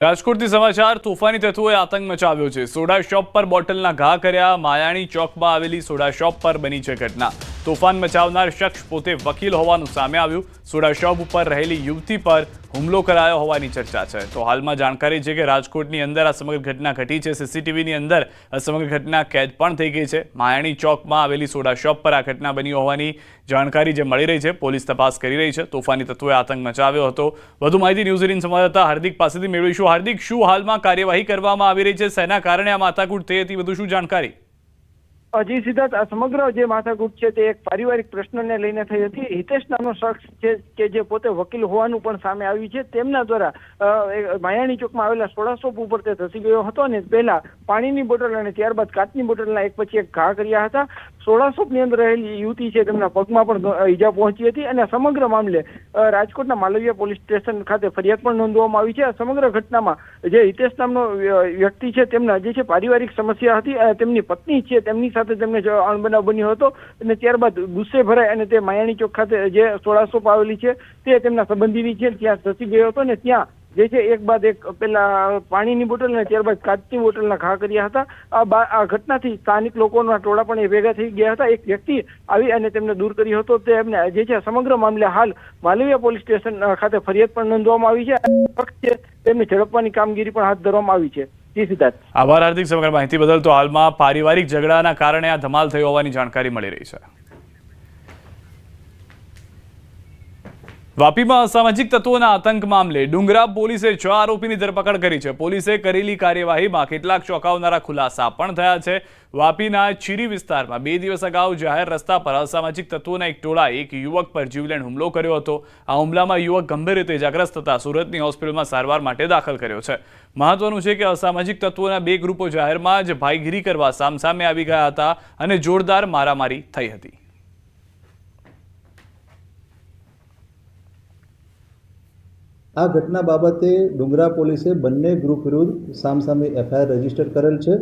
રાજકોટથી સમાચાર તોફાની તત્વોએ આતંક મચાવ્યો છે। સોડા શોપ પર બોટલના ઘા કર્યા। માયાણી ચોકમાં આવેલી સોડા શોપ પર બની છે ઘટના। તોફાન મચાવનાર શખ્સ પોતે વકીલ હોવાનું સામે આવ્યું। સોડા શોપ ઉપર રહેલી યુવતી પર હુમલો કરાયો હોવાની ચર્ચા છે। તો હાલમાં જાણકારી છે કે રાજકોટની અંદર આ સમગ્ર ઘટના ઘટી છે। સીસીટીવીની અંદર આ સમગ્ર ઘટના કેદ પણ થઈ ગઈ છે। માયાણી ચોકમાં આવેલી સોડા શોપ પર આ ઘટના બની હોવાની જાણકારી જે મળી રહી છે। પોલીસ તપાસ કરી રહી છે। તોફાની તત્વોએ આતંક મચાવ્યો હતો। વધુ માહિતી ન્યૂઝ 18 સંવાદદાતા હાર્દિક પાસેથી મેળવીશું। હાર્દિક, શું હાલમાં કાર્યવાહી કરવામાં આવી રહી છે? શેના કારણે આ માથાકૂટ થઈ હતી? વધુ શું જાણકારી? જી સિદ્ધાર્થ, આ સમગ્ર જે માથાકૂટ છે તે એક પારિવારિક પ્રશ્નને લઈને થઈ હતી। હિતેશ નામનો શખ્સ છે કે જે પોતે વકીલ હોવાનું પણ સામે આવ્યું છે। તેમના દ્વારા માયાણી ચોકમાં આવેલા સોડા શોપ ઉપર તે ધસી ગયો હતો અને પહેલા પાણીની બોટલ અને ત્યારબાદ કાચની બોટલના એક પછી એક ઘા કર્યા હતા। સોડા શોપની અંદર રહેલી યુવતી છે તેમના પગમાં પણ ઈજા પહોંચી હતી અને સમગ્ર મામલે રાજકોટના માલવીયા પોલીસ સ્ટેશન ખાતે ફરિયાદ પણ નોંધવામાં આવી છે। આ સમગ્ર ઘટનામાં જે હિતેશ નામનો વ્યક્તિ છે તેમના જે છે પારિવારિક સમસ્યા હતી, તેમની પત્ની છે તેમની સાથે તેમને અણબનાવ બન્યો હતો અને ત્યારબાદ ગુસ્સે ભરાય અને તે માયાણી ચોક ખાતે જે સોડા શોપ આવેલી છે તે તેમના સંબંધીની છે ત્યાં ધસી ગયો હતો અને ત્યાં જે છે એક બાદ એક પેલા પાણીની બોટલ અને ત્યારબાદ કાચની બોટલના ઘા કર્યા હતા। આ ઘટનાથી સ્થાનિક લોકોના ટોળા પણ ભેગા થઈ ગયા હતા। એક વ્યક્તિ આવી અને તેમને દૂર કર્યો હતો। તેમને જે છે સમગ્ર મામલે હાલ માલવીયા પોલીસ સ્ટેશન ખાતે ફરિયાદ પણ નોંધવામાં આવી છે। તેમને ઝડપવાની કામગીરી પણ હાથ ધરવામાં આવી છે। આભાર હાર્દિક, સમગ્ર માહિતી બદલ। તો હાલમાં પારિવારિક ઝઘડાના કારણે આ ધમાલ થયો હોવાની જાણકારી મળી રહી છે। વાપીમાં અસામાજિક તત્વોના આતંક મામલે ડુંગરા પોલીસે 6 આરોપીની ધરપકડ કરી છે। પોલીસે કરેલી કાર્યવાહીમાં કેટલાક ચોંકાવનારા ખુલાસા પણ થયા છે। વાપીના ચીરી વિસ્તારમાં 2 દિવસ અગાઉ જાહેર રસ્તા પર અસામાજિક તત્વોના એક ટોળાએ એક યુવક પર જીવલેણ હુમલો કર્યો હતો। આ હુમલામાં યુવક ગંભીર રીતે ઇજાગ્રસ્ત થતા સુરતની હોસ્પિટલમાં સારવાર માટે દાખલ કર્યો છે। મહત્વનું છે કે અસામાજિક તત્વોના 2 ગ્રુપો જાહેરમાં જ ભાઈગીરી કરવા સામસામે આવી ગયા હતા અને જોરદાર મારામારી થઈ હતી। આ ઘટના બાબતે ડુંગરા પોલીસે બંને ગ્રુપ વિરુદ્ધ સામસામે એફઆઈઆર રજીસ્ટર કરેલ છે।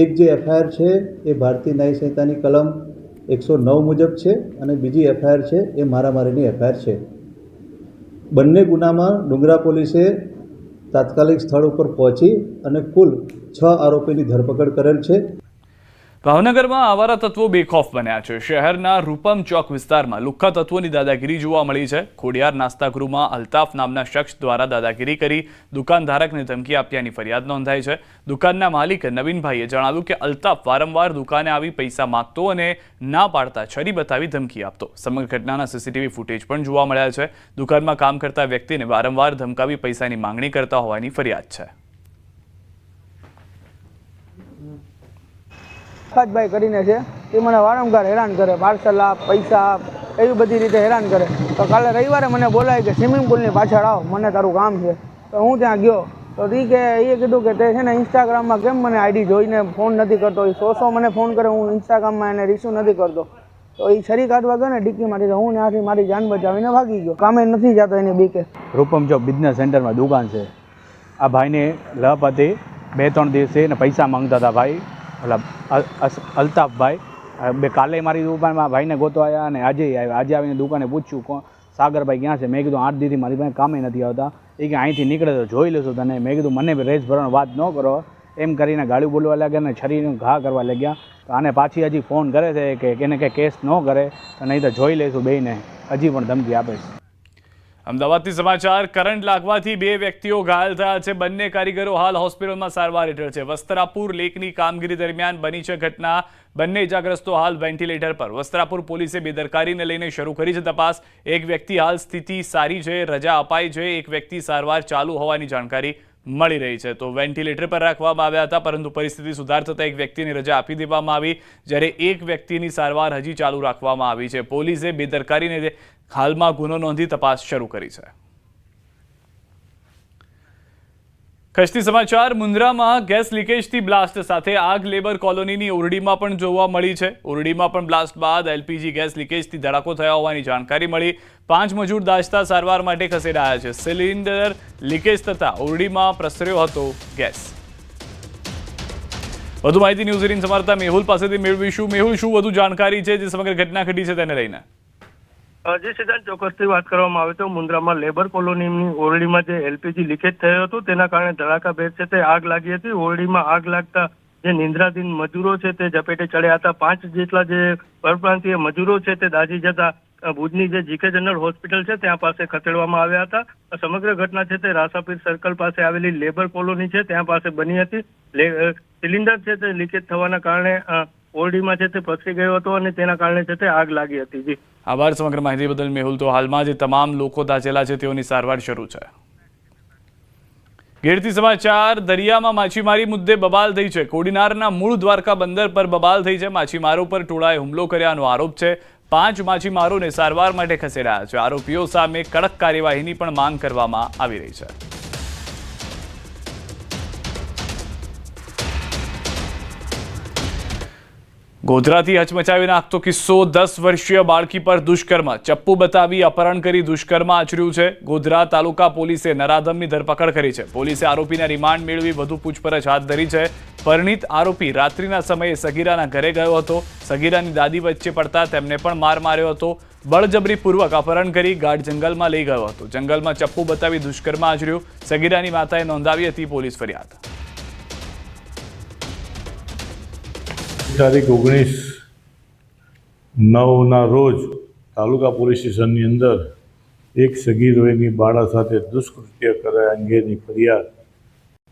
એક જે એફઆઈઆર છે એ ભારતીય ન્યાય સંહિતાની કલમ 109 મુજબ છે અને બીજી એફઆઈઆર છે એ મારામારીની એફઆઈઆર છે। બંને ગુનામાં ડુંગરા પોલીસે તાત્કાલિક સ્થળ ઉપર પહોંચી અને કુલ 6 આરોપીની ધરપકડ કરેલ છે। ભાવનગરમાં આવારા તત્વો બેખોફ બન્યા છે। શહેરના રૂપમ ચોક વિસ્તારમાં લુખ્ખા તત્વોની દાદાગીરી જોવા મળી છે। ખોડિયાર નાસ્તાગૃહમાં અલ્તાફ નામના શખ્સ દ્વારા દાદાગીરી કરી દુકાનધારકને ધમકી આપ્યાની ફરિયાદ નોંધાઈ છે। દુકાનના માલિક નવીનભાઈએ જણાવ્યું કે અલ્તાફ વારંવાર દુકાને આવી પૈસા માંગતો અને ના પાડતા છરી બતાવી ધમકી આપતો। સમગ્ર ઘટનાના સીસીટીવી ફૂટેજ પણ જોવા મળ્યા છે। દુકાનમાં કામ કરતા વ્યક્તિને વારંવાર ધમકાવી પૈસાની માંગણી કરતા હોવાની ફરિયાદ છે। ભાઈ કરીને છે એ મને વારંવાર હેરાન કરે, પાર્સલ આપ, પૈસા આપ, એવી બધી રીતે હેરાન કરે। તો કાલે રવિવારે મને બોલાય કે સ્વિમિંગ પુલની પાછળ આવ, મને તારું કામ છે। તો હું ત્યાં ગયો તો એ કીધું કે તે છે ને ઇન્સ્ટાગ્રામમાં કેમ મને આઈડી જોઈને ફોન નથી કરતો? એ 100 મને ફોન કરે, હું ઇન્સ્ટાગ્રામમાં એને રિસીવ નથી કરતો। તો એ છરી કાઢવા ગયો ને ડિક્કીમાંથી, તો હું ત્યાંથી મારી જાન બચાવીને ભાગી ગયો। કામે નથી જતો એની બીકે। રૂપમ ચોક બિઝનેસ સેન્ટરમાં દુકાન છે। આ ભાઈને લપ હતી, 2-3 દિવસે ને પૈસા માંગતા હતા ભાઈ અલ્તાફભાઈ। કાલે મારી દુકાનમાં ભાઈને ગોતો આવ્યા અને આજે આવ્યા। આજે આવીને દુકાને પૂછ્યું સાગરભાઈ ક્યાં છે? મેં કીધું 8 દીથી મારી પાસે કામે નથી આવતા। એ કે અહીંથી નીકળે તો જોઈ લેશું તને। મેં કીધું મને રેસ ભરવાની વાત ન કરો એમ કરીને ગાડી બોલવા લાગ્યા અને છરીનો ઘા કરવા લાગ્યા। તો આને પાછી હજી ફોન કરે છે કે એને કંઈ કેસ ન કરે તો નહીં તો જોઈ લઈશું બેયને। હજી પણ ધમકી આપે છે। અમદાવાદથી સમાચાર। કરંટ લાગવાથી 2 વ્યક્તિઓ ઘાયલ થયા છે। બંને કારીગરો હાલ હોસ્પિટલમાં સારવાર હેઠળ છે। વસ્ત્રાપુર લેકની કામગીરી દરમિયાન બની છે ઘટના। બંને ઇજાગ્રસ્તો હાલ વેન્ટિલેટર પર। વસ્ત્રાપુર પોલીસે બેદરકારીને લઈને શરૂ કરી છે તપાસ। એક વ્યક્તિ હાલ સ્થિતિ સારી છે, રજા અપાઈ છે। એક વ્યક્તિ સારવાર ચાલુ હોવાની જાણકારી મળી રહી છે। તો વેન્ટિલેટર પર રાખવામાં આવ્યા હતા, પરંતુ પરિસ્થિતિ સુધાર થતાં એક વ્યક્તિની રજા આપી દેવામાં આવી, જ્યારે એક વ્યક્તિની સારવાર હજી ચાલુ રાખવામાં આવી છે। પોલીસે બેદરકારીને હાલમાં ગુનો નોંધી તપાસ શરૂ કરી છે। કચ્છથી સમાચાર। મુન્દ્રામાં ગેસ લીકેજથી બ્લાસ્ટ સાથે આગ લેબર કોલોનીની ઓરડીમાં પણ જોવા મળી છે। ઓરડીમાં પણ બ્લાસ્ટ બાદ એલપીજી ગેસ લીકેજથી ધડાકો થયા હોવાની જાણકારી મળી। 5 મજૂર દાઝતા સારવાર માટે ખસેડાયા છે। સિલિન્ડર લીકેજ થતાં ઓરડીમાં પ્રસર્યો હતો ગેસ। વધુ માહિતી ન્યૂઝ 18 સંવાદદાતા મેહુલ પાસેથી મેળવીશું। મેહુલ, શું વધુ જાણકારી છે જે સમગ્ર ઘટના ઘટી છે તેને લઈને? જે સિદ્ધાંત ચોક્કસથી વાત કરવામાં આવે તો મુન્દ્રામાં લેબર કોલોનીની ઓરડીમાં જે એલપીજી લીકેજ થયું હતું તેના કારણે ધડાકાભેર છે તે આગ લાગી હતી. ઓરડીમાં આગ લાગતા જે નિંદ્રાધીન મજૂરો છે તે ઝપેટે ચડ્યા હતા. 5 જેટલા જે પરપ્રાંતીય મજૂરો છે તે દાઝી જતા ભુજની જે જીકે જનરલ હોસ્પિટલ છે ત્યાં પાસે ખસેડવામાં આવ્યા હતા. સમગ્ર ઘટના છે તે રાસાપીર સર્કલ પાસે આવેલી લેબર કોલોની છે ત્યાં પાસે બની હતી. સિલિન્ડર છે તે લીકેજ થવાના કારણે ઓરડીમાં છે તે પસરી ગયો હતો અને તેના કારણે છે તે આગ લાગી હતી. જી આભાર સમગ્ર માહિતી બદલ મેહુલ. તો હાલમાં જે તમામ લોકો દાઝેલા છે તેઓની સારવાર શરૂ છે. ગીરથી સમાચાર. દરિયામાં માછીમારી મુદ્દે બબાલ થઈ છે. કોડીનારના મૂળ દ્વારકા બંદર પર બબાલ થઈ છે. માછીમારો પર ટોળાએ હુમલો કર્યાનો આરોપ છે. 5 માછીમારોને સારવાર માટે ખસેડાયા છે. આરોપીઓ સામે કડક કાર્યવાહીની પણ માંગ કરવામાં આવી રહી છે. ગોધરાથી હચમચાવી નાખતો કિસ્સો. 10 વર્ષીય બાળકી પર દુષ્કર્મ, ચપ્પુ બતાવી અપહરણ કરી દુષ્કર્મ આચર્યું છે. ગોધરા તાલુકા પોલીસે નરાધમની ધરપકડ કરી છે. પોલીસે આરોપીના રિમાન્ડ મેળવી વધુ પૂછપરછ હાથ ધરી છે. પરિણીત આરોપી રાત્રિના સમયે સગીરાના ઘરે ગયો હતો. સગીરાની દાદી વચ્ચે પડતા તેમને પણ માર માર્યો હતો. બળજબરીપૂર્વક અપહરણ કરી ગાઢ જંગલમાં લઈ ગયો હતો. જંગલમાં ચપ્પુ બતાવી દુષ્કર્મ આચર્યું. સગીરાની માતાએ નોંધાવી હતી પોલીસ ફરિયાદ. તારીખ 19/9 રોજ તાલુકા પોલીસ સ્ટેશનની અંદર એક સગીરોની બાળા સાથે દુષ્કૃત્ય કર્યા અંગેની ફરિયાદ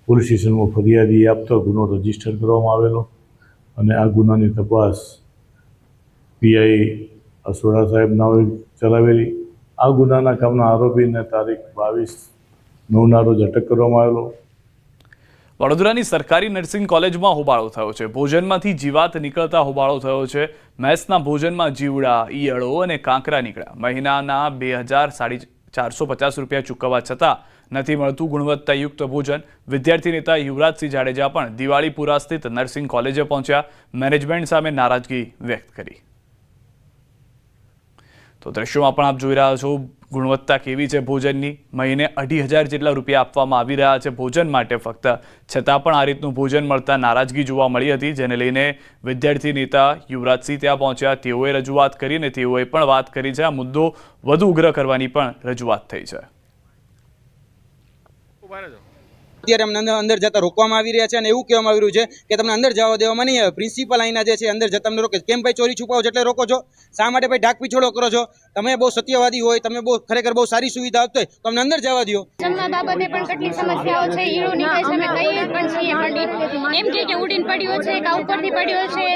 પોલીસ સ્ટેશનમાં ફરિયાદી આપતો ગુનો રજીસ્ટર કરવામાં આવેલો અને આ ગુનાની તપાસ પીઆઈ અસોડા સાહેબ નામે ચલાવેલી. આ ગુનાના કામના આરોપીને તારીખ 22/9 રોજ અટક કરવામાં આવેલો. વડોદરાની સરકારી નર્સિંગ કોલેજમાં હોબાળો થયો છે. ભોજનમાંથી જીવાત નીકળતા હોબાળો થયો છે. મેસના ભોજનમાં જીવડા, ઈયળો અને કાંકરા નીકળ્યા. મહિનાના 2,450 રૂપિયા ચૂકવવા છતાં નથી મળતું ગુણવત્તાયુક્ત ભોજન. વિદ્યાર્થી નેતા યુવરાજસિંહ જાડેજા પણ દિવાળીપુરા સ્થિત નર્સિંગ કોલેજે પહોંચ્યા. મેનેજમેન્ટ સામે નારાજગી વ્યક્ત કરી. તો દ્રશ્યોમાં પણ આપ જોઈ રહ્યા છો ગુણવત્તા કેવી છે ભોજનની. મહિને 2,500 જેટલા રૂપિયા આપવામાં આવી રહ્યા છે ભોજન માટે ફક્ત, છતાં પણ આ રીતનું ભોજન મળતા નારાજગી જોવા મળી હતી. જેને લઈને વિદ્યાર્થી નેતા યુવરાજસિંહ ત્યાં પહોંચ્યા. તેઓએ રજૂઆત કરી અને તેઓએ પણ વાત કરી છે. આ મુદ્દો વધુ ઉગ્ર કરવાની પણ રજૂઆત થઈ છે. અત્યારે અમને અંદર જતા રોકવામાં આવી રહ્યા છે અને એવું કહેવામાં આવી રહ્યું છે કે તમને અંદર જવા દેવામાં નહીં આવે. પ્રિન્સિપલ અહીંના જે છે અંદર જતા તમને રોકે. કેમ ભાઈ ચોરી છુપાવો એટલે રોકો છો? શા માટે ભાઈ ઢાક પીછોડો કરો છો? તમે બહુ સત્યવાદી હોય, તમે બહુ ખરેખર બહુ સારી સુવિધા આપતો હોય તો અમને અંદર જવા દો. જમવા બાબતે પણ કેટલી સમસ્યાઓ છે. ઈળો નીકળે છે, અમે કહીએ પણ છીએ પણ એમ કે ઉડીને પડ્યો છે કે ઉપરથી પડ્યો છે.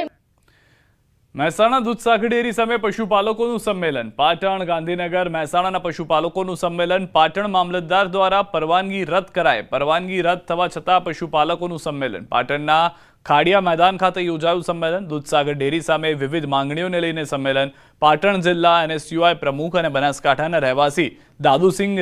મહેસાણા દૂધસાગર ડેરી સામે પશુપાલકોનું સંમેલન. પાટણ, ગાંધીનગર, મહેસાણાના પશુપાલકોનું સંમેલન. પાટણ મામલતદાર દ્વારા પરવાનગી રદ કરાય. પરવાનગી રદ થવા છતાં પશુપાલકોનું સંમેલન. પાટણના ખાડિયા મેદાન ખાતે યોજાયું સંમેલન. દૂધસાગર ડેરી સામે વિવિધ માંગણીઓને લઈને સંમેલન. પાટણ જિલ્લા NSUI પ્રમુખ અને બનાસકાંઠાના રહેવાસી દાદુસિંહ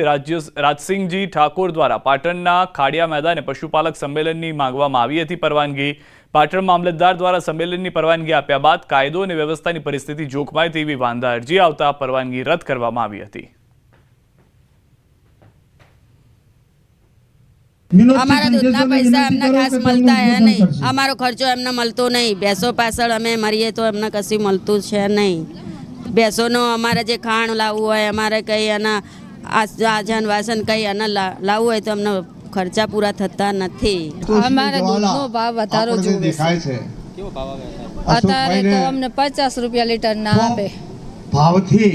રાજસિંહજી ઠાકોર દ્વારા પાટણના ખાડિયા મેદાને પશુપાલક સંમેલનની માંગવામાં આવી હતી પરવાનગી. પાટણ મામલતદાર દ્વારા સંમેલનની પરવાનગી આપ્યા બાદ કાયદો અને વ્યવસ્થાની પરિસ્થિતિ જોખમાય તેવી વાંધા અરજી આવતા પરવાનગી રદ કરવામાં આવી હતી. અમારા દૂધના પૈસા એમને ખાસ મળતા હે નહીં. અમારો ખર્ચો એમને મળતો નહીં. ભેંસો પાછળ અમે મરીએ તો એમને કશું મળતું છે નહીં. ભેંસોનો અમારે જે ખાણ લાવવું હોય, અમારે કંઈ એના આજાન વાસન કંઈ એને લાવવું હોય તો અમને ખર્ચા પૂરા થતા નથી. અમારે દૂધનો ભાવ વધારો જોવે છે. અત્યારે તો અમને 50 રૂપિયા લીટર ના આપે. ભાવથી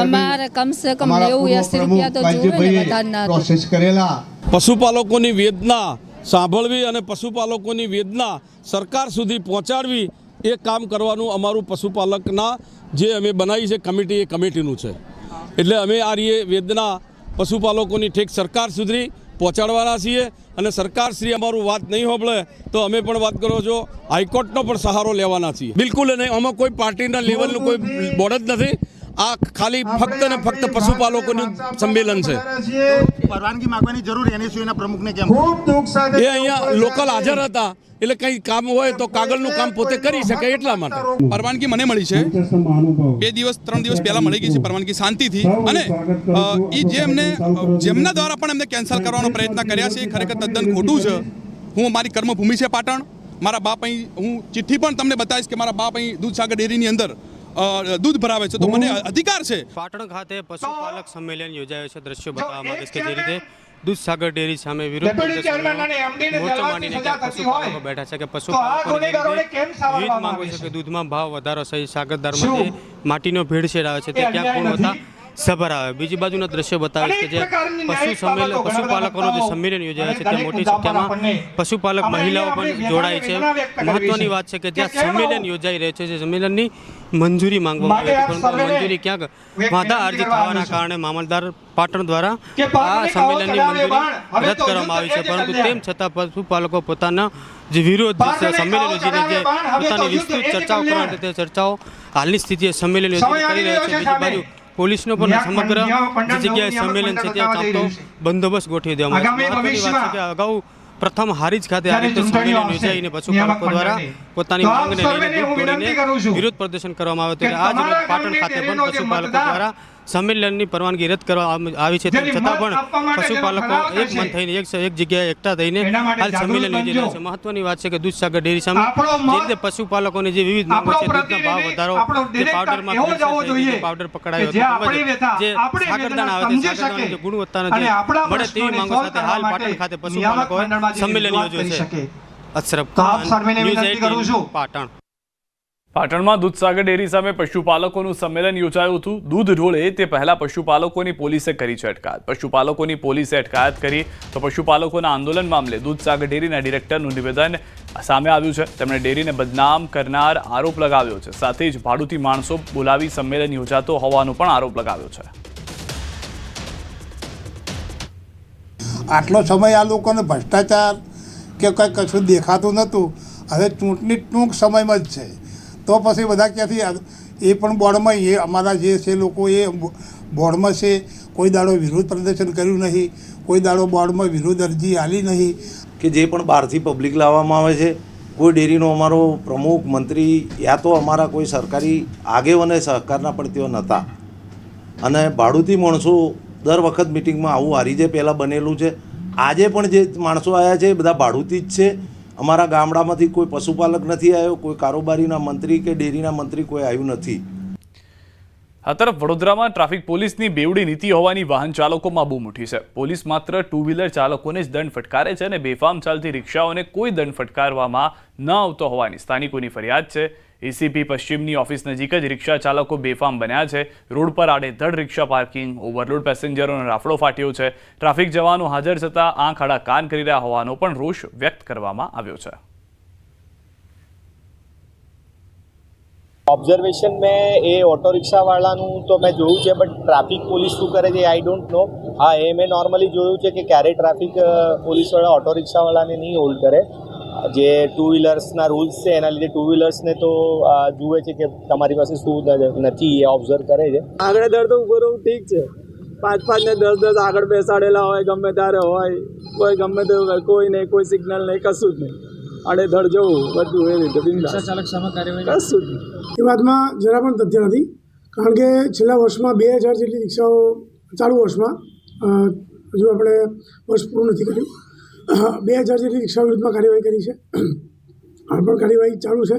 અમારે કમસે કમ 90-80 રૂપિયા તો જોવે ને વધારે ના પ્રોસેસ કરેલા. પશુપાલકોની વેદના સાંભળવી અને પશુપાલકોની વેદના સરકાર સુધી પહોંચાડવી એ કામ કરવાનું અમારું પશુપાલકના જે અમે બનાવી છે કમિટી, એ કમિટીનું છે. એટલે અમે આ રીએ વેદના પશુપાલકોની ઠેક સરકાર સુધી પહોંચાડવાના છીએ અને સરકારશ્રી અમારું વાત નહીં સાંભળે તો અમે પણ વાત કરો છો હાઈકોર્ટનો પણ સહારો લેવાના છીએ. બિલકુલ નહીં. આમાં કોઈ પાર્ટીના લેવલનું કોઈ બોર્ડ જ નથી. આ ખાલી ફક્ત ને ફક્ત પશુપાલકોનું સંમેલન છે. પરવાનગી માંગવાની જરૂર NSUIના પ્રમુખને કેમ? એ અહીંયા લોકલ હાજર હતા એટલે કંઈ કામ હોય તો કાગળનું કામ પોતે કરી શકે એટલા માટે. પરવાનગી મને મળી છે 2 દિવસ 3 દિવસ પહેલા મળી ગઈ છે પરવાનગી શાંતિથી. અને એ જેમના દ્વારા પણ એમને કેન્સલ કરવાનો પ્રયત્ન કર્યા છે એ ખરેખર તદ્દન ખોટું છે. હું મારી કર્મભૂમિ છે પાટણ. મારા બાપ અહીં, હું ચિઠ્ઠી પણ તમને બતાવીશ કે મારા બાપ અહીં દૂધસાગર ડેરીની અંદર દૂધ ભરાવે છે તો મને અધિકાર છે. પાટણ ખાતે પશુપાલક સંમેલન યોજાયો છે. દ્રશ્યો બતાવવા માંગીશ કે જે રીતે દૂધસાગર ડેરી સામે વિરોધ મોરચો માંડીને પશુપાલકો બેઠા છે કે પશુપાલકોની વિવિધ માંગો છે કે દૂધમાં ભાવ વધારો સહિત સાગરદારમાં જે માટીનો ભેળસેળ આવે છે તે ક્યાંક ગુણવત્તા સભર આવે. બીજી બાજુના દ્રશ્યો બતાવીશ કે જે પશુપાલકોનો જે સંમેલન યોજાયો છે તે મોટી સંખ્યામાં પશુપાલક મહિલાઓ પણ જોડાઈ છે. મહત્વની વાત છે કે જ્યાં સંમેલન યોજાઈ રહ્યું છે જે સંમેલનની મંજૂરી માંગવામાં આવી હતી પરંતુ મંજૂરી ક્યાંક વાંધા અરજી થવાના કારણે મામલતદાર પાટણ દ્વારા આ સંમેલનની મંજૂરી રદ કરવામાં આવી છે. પરંતુ તેમ છતાં પશુપાલકો પોતાના જે વિરોધ સંમેલન યોજીને જે પોતાની વિસ્તૃત ચર્ચાઓ કરવાની તે ચર્ચાઓ હાલની સ્થિતિએ સંમેલન યોજીને કરી રહ્યા છે. બીજી બાજુ પોલીસનો પણ સમગ્ર જે જગ્યાએ સંમેલન છે ત્યાં ચાલતો બંદોબસ્ત ગોઠવી દેવામાં આવ્યો છે. મહત્વની વાત છે કે અગાઉ પ્રથમ હારીજ ખાતે આ રીતે સંમેલન યોજાઈને પશુપાલકો દ્વારા પોતાની માંગને લઈને દૂધ તોડીને વિરોધ પ્રદર્શન કરવામાં આવ્યું હતું. આજ રોજ પાટણ ખાતે પણ પશુપાલકો દ્વારા સંમેલનની પરવાનગી રદ કરવામાં આવી છે. તેમ છતાં પણ પશુપાલકો એક મન થઈને એક જગ્યાએ એકઠા થઈને હાલ સંમેલન યોજી રહ્યા છે. મહત્વની વાત છે કે દૂધસાગર ડેરી સામે જે રીતે પશુપાલકોની જે વિવિધ માંગો છે, દૂધના ભાવ વધારો, જે પાવડરમાં પાવડર પકડાયો હતો, જે સાગરદાણા આવે છે, સાગરદાણાની જે ગુણવત્તાનો જે મળે તેવી માંગો સાથે હાલ પાટણ ખાતે પશુપાલકોએ સંમેલન યોજ્યું છે. અશરફ ખાન, ન્યૂઝ 18 પાટણ. પાટણમાં દૂધસાગર ડેરી સામે પશુપાલકોનું સંમેલન યોજાયું હતું. દૂધ ઢોળે તે પહેલા પશુપાલકોની પોલીસે કરી છે અટકાયત. પશુપાલકોની પોલીસે અટકાયત કરી તો પશુપાલકોના આંદોલન મામલે દૂધસાગર ડેરીના ડિરેક્ટરનું નિવેદન સામે આવ્યું છે. તેમણે ડેરીને બદનામ કરનાર આરોપ લગાવ્યો છે. સાથે જ ભાડુતી માણસો બોલાવી સંમેલન યોજાતો હોવાનો પણ આરોપ લગાવ્યો છે. આટલો સમય આ લોકોને ભ્રષ્ટાચાર કે કંઈ કશું દેખાતું નહોતું. હવે ચૂંટણી ટૂંક સમયમાં જ છે તો પછી બધા ક્યાંથી એ પણ બોર્ડમાં એ અમારા જે છે લોકો એ બોર્ડમાં છે. કોઈ દાડો વિરોધ પ્રદર્શન કર્યું નહીં, કોઈ દાડો બોર્ડમાં વિરોધ અરજી આલી નહીં. કે જે પણ બહારથી પબ્લિક લાવવામાં આવે છે, કોઈ ડેરીનો અમારો પ્રમુખ, મંત્રી યા તો અમારા કોઈ સરકારી આગેવાને સહકારના પણ તેઓ નહોતા. અને ભાડુતી માણસો દર વખત મિટિંગમાં આવું હારી જે પહેલાં બનેલું છે. આજે પણ જે માણસો આવ્યા છે એ બધા ભાડુતી જ છે. અમારા ગામડામાંથી કોઈ પશુપાલક નથી આવ્યો, કોઈ કારોબારીના મંત્રી કે ડેરીના મંત્રી કોઈ આવ્યું નથી. આ તરફ વડોદરામાં ટ્રાફિક પોલીસની બેવડી નીતિ હોવાની વાહન ચાલકોમાં બૂમ ઉઠી છે. પોલીસ માત્ર ટુ વ્હીલર ચાલકોને જ દંડ ફટકારે છે અને બેફામ ચાલતી રિક્ષાઓને કોઈ દંડ ફટકારવામાં ન આવતો હોવાની સ્થાનિકોની ફરિયાદ છે. એસીપી પશ્ચિમની ઓફિસ નજીક જ રિક્ષા ચાલકો બેફામ બન્યા છે. રોડ પર આડેધડ રિક્ષા પાર્કિંગ, ઓવરલોડ પેસેન્જરોનો રાફડો ફાટ્યો છે. ટ્રાફિક જવાનો હાજર છતાં આંખ આડા કાન કરી રહ્યા હોવાનો પણ રોષ વ્યક્ત કરવામાં આવ્યો છે. ઓબ્ઝર્વેશન મેં એ ઓટો રિક્ષાવાળાનું તો મેં જોયું છે, બટ ટ્રાફિક પોલીસ શું કરે છે આઈ ડોન્ટ નો. હા, એ મેં નોર્મલી જોયું છે કે ક્યારેય ટ્રાફિક પોલીસવાળા ઓટો રિક્ષાવાળાને નહીં હોલ્ડ કરે. જે ટુ વ્હીલર્સના રૂલ્સ છે એના લીધે ટુ વ્હીલર્સને તો જુએ છે કે તમારી પાસે શું નથી એ ઓબ્ઝર્વ કરે છે. આગળ દર તો ઉભો રહું ઠીક છે, 5-5 ને 10-10 આગળ બેસાડેલા હોય, ગમે ત્યારે હોય, કોઈ ગમે તે કોઈ નહીં, કોઈ સિગ્નલ નહીં, કશું જ નહીં, આડેધડ જવું બધું એ રીતે બિંદાસ. ચાલક સામે કાર્યવાહી કશું જ નહીં. એ વાતમાં જરા પણ તથ્ય નથી, કારણ કે છેલ્લા વર્ષમાં 2000 જેટલી રિક્ષાઓ, ચાલુ વર્ષમાં હજુ આપણે વર્ષ પૂરું નથી કર્યું, 2000 જેટલી રિક્ષા વિરુદ્ધમાં કાર્યવાહી કરી છે. હાલ પણ કાર્યવાહી ચાલુ છે,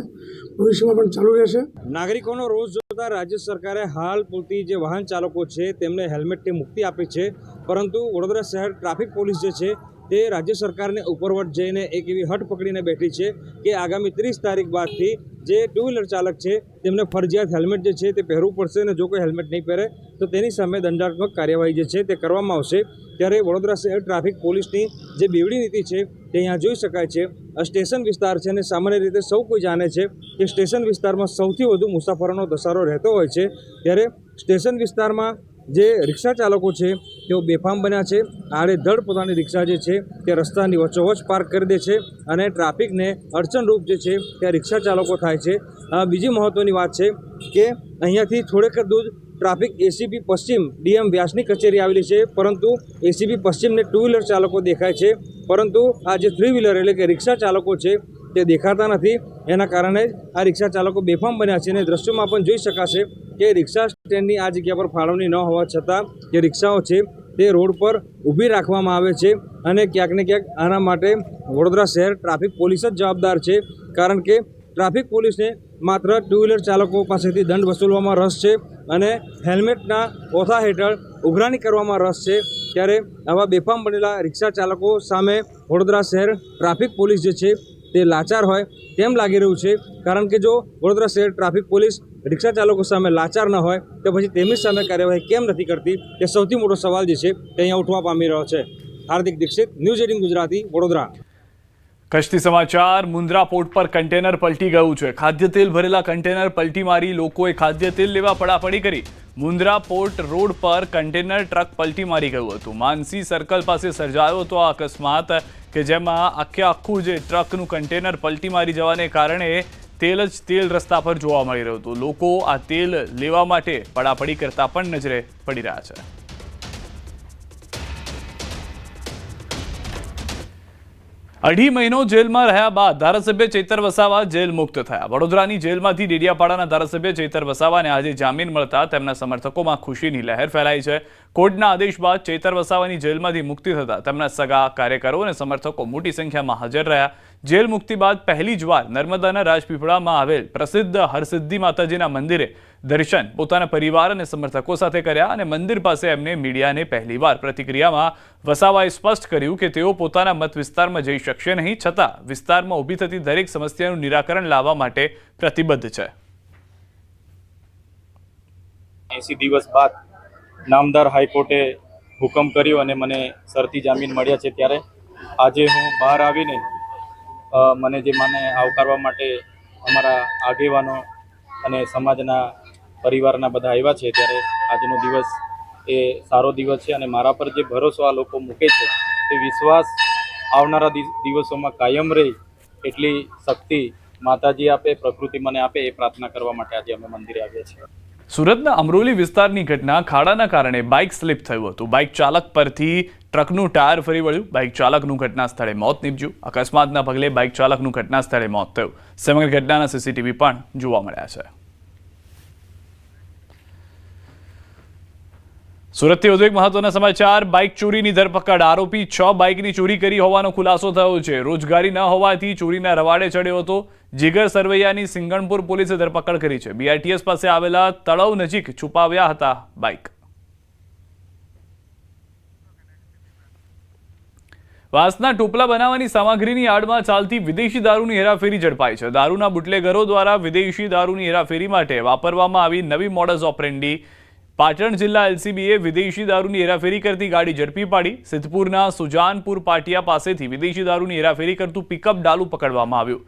ભવિષ્યમાં પણ ચાલુ રહેશે. નાગરિકોનો રોષ જોતા રાજ્ય સરકારે હાલ પૂરતી જે વાહન ચાલકો છે તેમને હેલ્મેટથી મુક્તિ આપી છે, પરંતુ વડોદરા શહેર ટ્રાફિક પોલીસ જે છે તે રાજ્ય સરકારને ઉપરવટ જઈને એક એવી હટ પકડીને બેઠી છે કે આગામી 30 તારીખ બાદથી જે ટુ વ્હીલર ચાલક છે તેમને ફરજિયાત હેલ્મેટ જે છે તે પહેરવું પડશે અને જો કોઈ હેલ્મેટ નહીં પહેરે તો તેની સામે દંડાત્મક કાર્યવાહી જે છે તે કરવામાં આવશે. ત્યારે વડોદરા શહેર ટ્રાફિક પોલીસની જે બેવડી નીતિ છે તે અહીંયા જોઈ શકાય છે. સ્ટેશન વિસ્તાર છે અને સામાન્ય રીતે સૌ કોઈ જાણે છે કે સ્ટેશન વિસ્તારમાં સૌથી વધુ મુસાફરોનો ધસારો રહેતો હોય છે. ત્યારે સ્ટેશન વિસ્તારમાં જે રિક્ષા ચાલકો છે તેઓ બેફામ બન્યા છે. આડેધડ પોતાની રિક્ષા જે છે તે રસ્તાની વચ્ચોવચ્ચ પાર્ક કરી દે છે અને ટ્રાફિકને અડચણરૂપ જે છે તે રિક્ષા ચાલકો થાય છે. બીજી મહત્ત્વની વાત છે કે અહીંયાથી થોડેક દૂર ટ્રાફિક એસીપી પશ્ચિમ ડીએમ વ્યાસની કચેરી આવેલી છે, પરંતુ એસીપી પશ્ચિમને ટુ વ્હીલર ચાલકો દેખાય છે, પરંતુ આ જે થ્રી વ્હીલર એટલે કે રિક્ષા ચાલકો છે તે દેખાતા નથી. એના કારણે આ રિક્ષા ચાલકો બેફામ બન્યા છે અને દ્રશ્યોમાં પણ જોઈ શકાશે કે રિક્ષા સ્ટેન્ડની આ જગ્યા પર ફાળવણી ન હોવા છતાં જે રિક્ષાઓ છે તે રોડ પર ઊભી રાખવામાં આવે છે અને ક્યાંક ને ક્યાંક આના માટે વડોદરા શહેર ટ્રાફિક પોલીસ જ જવાબદાર છે, કારણ કે ટ્રાફિક પોલીસને માત્ર ટુ વ્હીલર ચાલકો પાસેથી દંડ વસૂલવામાં રસ છે અને હેલ્મેટના ઓથા હેઠળ ઉઘરાણી કરવામાં રસ છે, ત્યારે આવા બેફામ બનેલા રિક્ષા ચાલકો સામે વડોદરા શહેર ટ્રાફિક પોલીસ જે છે તે લાચાર હોય તેમ લાગી રહ્યું છે, કારણ કે જો વડોદરા શહેર ટ્રાફિક પોલીસ રિક્ષા ચાલકો સામે લાચાર ન હોય તો પછી તેમની સામે કાર્યવાહી કેમ નથી કરતી, તે સૌથી મોટો સવાલ જે છે તે અહીંયા ઉઠવા પામી રહ્યો છે. હાર્દિક દીક્ષિત, ન્યૂઝ 18 ગુજરાતી, વડોદરા. કચ્છથી સમાચાર. મુન્દ્રા પોર્ટ પર કન્ટેનર પલટી ગયું છે. ખાદ્ય તેલ ભરેલા કન્ટેનર પલટી મારી લોકોએ ખાદ્ય તેલ લેવા પડાપડી કરી. મુન્દ્રા પોર્ટ રોડ પર કન્ટેનર ટ્રક પલટી મારી ગયું હતું. માનસી સર્કલ પાસે સર્જાયો હતો આ અકસ્માત કે જેમાં આખું જે ટ્રકનું કન્ટેનર પલટી મારી જવાને કારણે તેલ રસ્તા પર જોવા મળી રહ્યું હતું. લોકો આ તેલ લેવા માટે પડાપડી કરતા પણ નજરે પડી રહ્યા છે. અઢી મહિનો જેલમાં રહ્યા બાદ ધારાસભ્ય ચૈતર વસાવા જેલ મુક્ત થયા. વડોદરાની જેલમાંથી ડેડિયાપાડાના ધારાસભ્ય ચૈતર વસાવાને આજે જામીન મળતા તેમના સમર્થકોમાં ખુશીની લહેર ફેલાઈ છે. કોર્ટના આદેશ બાદ ચૈતર વસાવાની જેલમાંથી મુક્તિ થતા તેમના સગા, કાર્યકરો અને સમર્થકો મોટી સંખ્યામાં હાજર રહ્યા. જેલ મુક્તિ બાદ પહેલી જ વાર નર્મદાના રાજપીપળામાં આવેલ પ્રસિદ્ધ હરસિદ્ધિ માતાજીના મંદિરે દર્શન પોતાના પરિવાર અને સમર્થકો સાથે કર્યા અને મંદિર પાસે એમને મીડિયાને પહેલીવાર પ્રતિક્રિયામાં વસાવાએ સ્પષ્ટ કર્યું કે તેઓ પોતાના મત વિસ્તારમાં જઈ શકશે નહીં, છતાં વિસ્તારમાં ઊભી થતી દરેક સમસ્યાનું નિરાકરણ લાવવા માટે પ્રતિબદ્ધ છે. 80 દિવસ બાદ નામદાર હાઈકોર્ટે હુકમ કર્યો અને મને શરતી જામીન મળ્યા છે, ત્યારે આજે હું બહાર આવીને મને આવકારવા માટે અમારા આગેવાનો અને સમાજના પરિવારના બધા આવ્યા છે, ત્યારે આજનો દિવસ એ સારો દિવસ છે અને મારા પર જે ભરોસો આ લોકો મૂકે છે તે વિશ્વાસ આવનારા દિવસોમાં કાયમ રહે એટલી શક્તિ માતાજી આપે, પ્રકૃતિ મને આપે, એ પ્રાર્થના કરવા માટે આજે અમે મંદિરે આવ્યા છીએ. સુરતના અમરોલી વિસ્તારની ઘટના. ખાડાના કારણે બાઇક સ્લીપ થયું હતું. બાઇક ચાલક પરથી ટ્રકનું ટાયર ફરી વળ્યું. બાઇક ચાલકનું ઘટના સ્થળે મોત નીપજ્યું. અકસ્માતના પગલે બાઇક ચાલકનું ઘટના સ્થળે મોત થયું. સમગ્ર ઘટનાના સીસીટીવી પણ જોવા મળ્યા છે. સુરતથી વધુ એક મહત્વના સમાચાર. બાઇક ચોરીની ધરપકડ. આરોપી 6 બાઇકની ચોરી કરી હોવાનો ખુલાસો થયો છે. રોજગારી ન હોવાથી ચોરીના રવાડે ચડ્યો હતો. જીગર સરવૈયાની સિંગણપુર પોલીસે ધરપકડ કરી છે. BITS પાસે આવેલા તળાવ નજીક છુપાવ્યા હતા બાઇક. વાંસના ટોપલા બનાવવાની સામગ્રીની આડમાં ચાલતી વિદેશી દારૂની હેરાફેરી ઝડપાઈ છે. દારૂના બુટલેગરો દ્વારા વિદેશી દારૂની હેરાફેરી માટે વાપરવામાં આવી નવી મોડસ ઓપરેન્ડી. પાટણ જિલ્લા LCBએ વિદેશી દારૂની હેરાફેરી કરતી ગાડી ઝડપી પાડી. સિદ્ધપુરના સુજાનપુર પાટિયા પાસેથી વિદેશી દારૂની હેરાફેરી કરતું પિકઅપ ડાલુ પકડવામાં આવ્યું.